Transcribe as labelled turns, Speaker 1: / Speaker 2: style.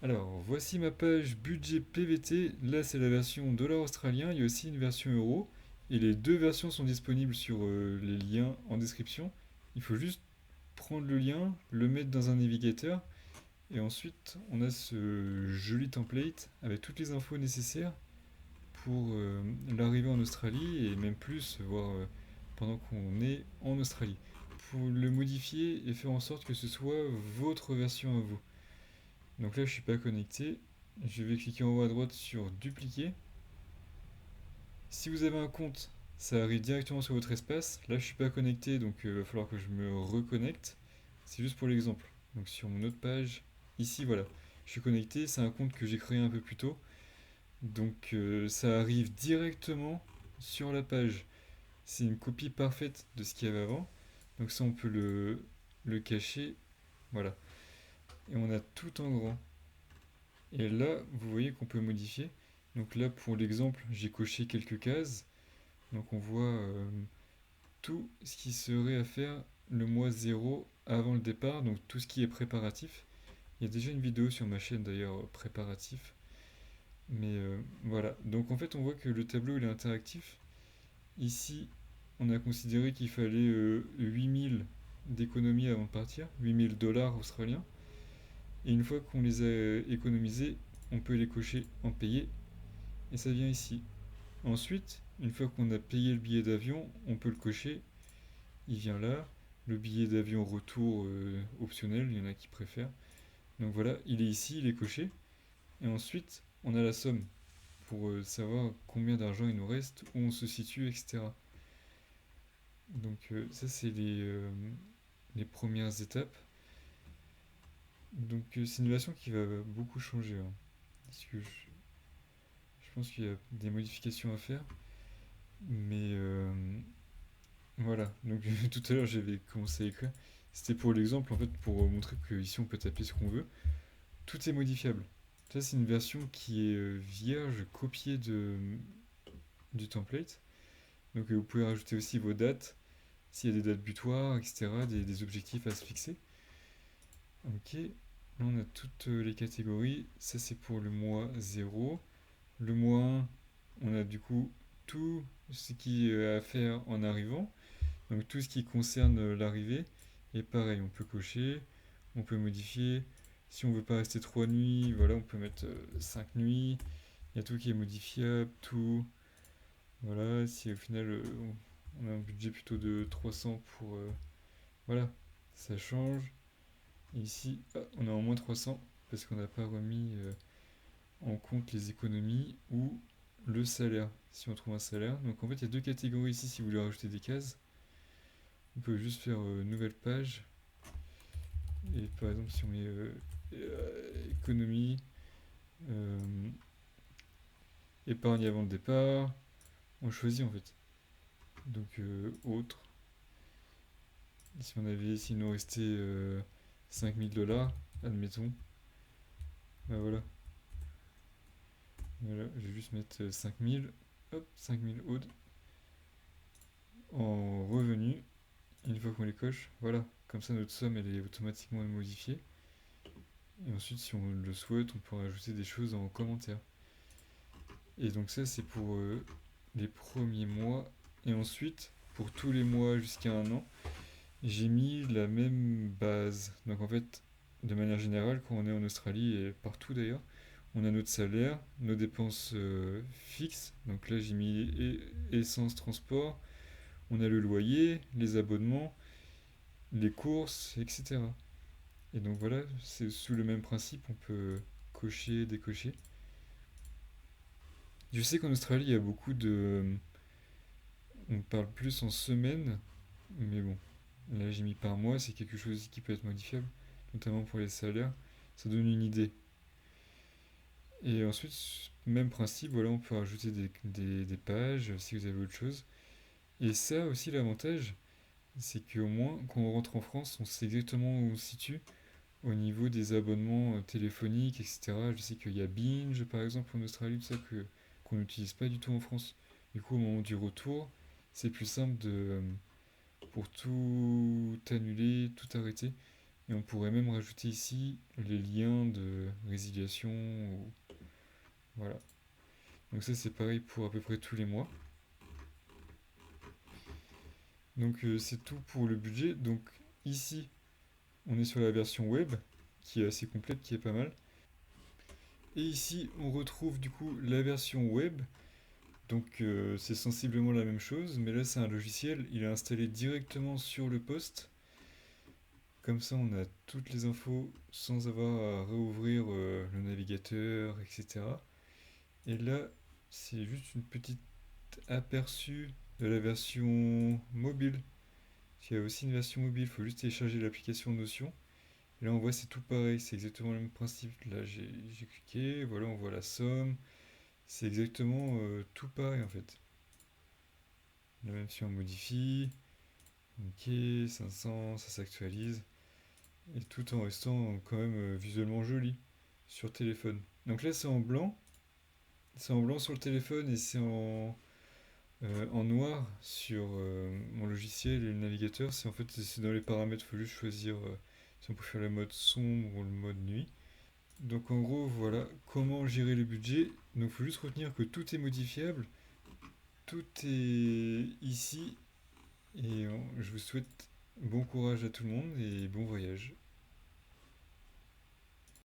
Speaker 1: Alors, voici ma page budget PVT. Là, c'est la version dollar australien. Il y a aussi une version euro. Et les deux versions sont disponibles sur les liens en description. Il faut juste prendre le lien, le mettre dans un navigateur. Et ensuite, on a ce joli template avec toutes les infos nécessaires pour l'arrivée en Australie et même plus, voire pendant qu'on est en Australie. Pour le modifier et faire en sorte que ce soit votre version à vous. Donc là, je suis pas connecté. Je vais cliquer en haut à droite sur dupliquer. Si vous avez un compte, ça arrive directement sur votre espace. Là, je suis pas connecté, donc il va falloir que je me reconnecte. C'est juste pour l'exemple. Donc sur mon autre page, ici, voilà. Je suis connecté, c'est un compte que j'ai créé un peu plus tôt. Donc ça arrive directement sur la page. C'est une copie parfaite de ce qu'il y avait avant. Donc ça, on peut le cacher. Voilà. Et on a tout en grand. Et là, vous voyez qu'on peut modifier. Donc là, pour l'exemple, j'ai coché quelques cases. Donc on voit tout ce qui serait à faire le mois zéro avant le départ. Donc tout ce qui est préparatif. Il y a déjà une vidéo sur ma chaîne d'ailleurs préparatif. Mais voilà. Donc en fait, on voit que le tableau il est interactif. Ici, on a considéré qu'il fallait 8000 d'économie avant de partir, 8000 dollars australiens. Et une fois qu'on les a économisés, on peut les cocher en payé et ça vient ici. Ensuite, une fois qu'on a payé le billet d'avion, on peut le cocher, il vient là. Le billet d'avion retour optionnel, il y en a qui préfèrent. Donc voilà, il est ici, il est coché. Et ensuite, on a la somme pour savoir combien d'argent il nous reste, où on se situe, etc. Donc ça, c'est les premières étapes. Donc c'est une version qui va beaucoup changer, hein, parce que je pense qu'il y a des modifications à faire. Mais voilà, donc tout à l'heure j'avais commencé à écrire. C'était pour l'exemple, en fait, pour montrer qu'ici on peut taper ce qu'on veut. Tout est modifiable. Ça, c'est une version qui est vierge, copiée du template. Donc vous pouvez rajouter aussi vos dates, s'il y a des dates butoirs, etc., des objectifs à se fixer. Ok, là on a toutes les catégories. Ça, c'est pour le mois zéro. Le mois 1, on a du coup tout ce qui est à faire en arrivant. Donc tout ce qui concerne l'arrivée. Et pareil, on peut cocher, on peut modifier. Si on veut pas rester 3 nuits, voilà, on peut mettre 5 nuits. Il y a tout qui est modifiable, tout. Voilà, si au final on a un budget plutôt de 300 pour... voilà, ça change. Et ici, on est en moins 300 parce qu'on n'a pas remis en compte les économies ou le salaire, si on trouve un salaire. Donc en fait, il y a deux catégories ici si vous voulez rajouter des cases. On peut juste faire nouvelle page. Et par exemple, si on met économie, euh, épargne avant le départ, on choisit en fait. Donc autre. Si on avait, s'il nous restait 5000 dollars, admettons, bah voilà. Voilà, je vais juste mettre 5000, hop, 5000 autres en revenu. Une fois qu'on les coche, voilà, comme ça notre somme elle est automatiquement modifiée. Et ensuite, si on le souhaite, on peut rajouter des choses en commentaire. Et donc ça, c'est pour les premiers mois. Et ensuite, pour tous les mois jusqu'à un an, j'ai mis la même base. Donc en fait, de manière générale, quand on est en Australie et partout d'ailleurs, on a notre salaire, nos dépenses fixes. Donc là, j'ai mis essence, transport. On a le loyer, les abonnements, les courses, etc. Et donc voilà, c'est sous le même principe, on peut cocher, décocher. Je sais qu'en Australie, il y a beaucoup de... On parle plus en semaines, mais bon, là j'ai mis par mois, c'est quelque chose qui peut être modifiable, notamment pour les salaires. Ça donne une idée. Et ensuite, même principe, voilà, on peut rajouter des pages si vous avez autre chose. Et ça aussi, l'avantage, c'est qu'au moins, quand on rentre en France, on sait exactement où on se situe au niveau des abonnements téléphoniques, etc. Je sais qu'il y a Binge, par exemple, en Australie, tout ça, qu'on n'utilise pas du tout en France. Du coup, au moment du retour, c'est plus simple pour tout annuler, tout arrêter. Et on pourrait même rajouter ici les liens de résiliation. Voilà. Donc ça c'est pareil pour à peu près tous les mois. Donc c'est tout pour le budget. Donc ici on est sur la version web qui est assez complète, qui est pas mal. Et ici on retrouve du coup la version web. Donc c'est sensiblement la même chose, mais là c'est un logiciel, il est installé directement sur le poste. Comme ça on a toutes les infos sans avoir à réouvrir le navigateur, etc. Et là c'est juste une petite aperçu de la version mobile. Il y a aussi une version mobile, il faut juste télécharger l'application Notion. Et là on voit c'est tout pareil, c'est exactement le même principe. Là j'ai cliqué, voilà on voit la somme. C'est exactement tout pareil en fait. Là même si on modifie, ok, 500, ça s'actualise. Et tout en restant quand même visuellement joli sur téléphone. Donc là c'est en blanc. C'est en blanc sur le téléphone et c'est en noir sur mon logiciel et le navigateur. C'est en fait c'est dans les paramètres, il faut juste choisir si on peut faire le mode sombre ou le mode nuit. Donc en gros voilà comment gérer le budget. Donc il faut juste retenir que tout est modifiable, tout est ici et je vous souhaite bon courage à tout le monde et bon voyage.